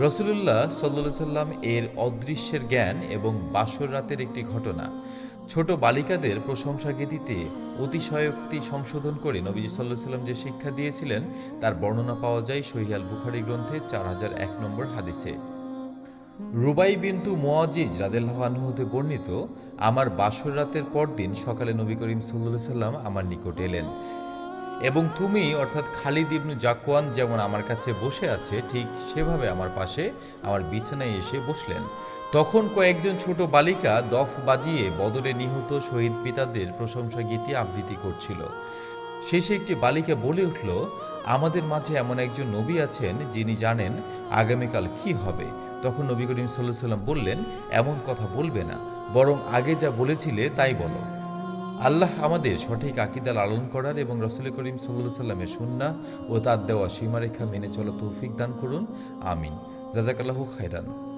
রাসূলুল্লাহ সাল্লাল্লাহু আলাইহি সাল্লাম এর অদৃশ্যের জ্ঞান এবং বাসর রাতের একটি ঘটনা। ছোট বালিকাদের প্রশংসা গীতিতে অতিশয়োক্তি সংশোধন করে নবীজি সাল্লাল্লাহু আলাইহি সাল্লাম যে শিক্ষা দিয়েছিলেন তার বর্ণনা পাওয়া যায় সহিহ আল বুখারী গ্রন্থে 4001 নম্বর হাদিসে। রুবাই বিনতু মুআজিজ রাদিয়াল্লাহু আনহু হতে বর্ণিত, আমার বাসর রাতের পরদিন সকালে নবী করিম সাল্লাল্লাহু আলাইহি সাল্লাম আমার নিকট এলেন এবং তুমি অর্থাৎ খালিদ ইবনু জাকওয়ান যেমন আমার কাছে বসে আছে ঠিক সেভাবে আমার পাশে আমার বিছানায় এসে বসলেন। তখন কয়েকজন ছোট বালিকা দফ বাজিয়ে বদরে নিহত শহীদ পিতাদের প্রশংসা গীতি আবৃত্তি করছিল। শেষে একটি বালিকা বলে উঠল, আমাদের মাঝে এমন একজন নবী আছেন যিনি জানেন আগামীকাল কি হবে। তখন নবী করিম সাল্লাল্লাহু আলাইহি সাল্লাম বললেন, এমন কথা বলবে না, বরং আগে যা বলেছিলে তাই বলো। আল্লাহ আমাদের সঠিক আকীদা লালন করার এবং রাসূল করিম সাল্লাল্লাহু আলাইহি সাল্লামের সুন্নাহ ও তার দেওয়া সীমারেখা মেনে চলা তৌফিক দান করুন। আমিন। জাযাকাল্লাহু খাইরান।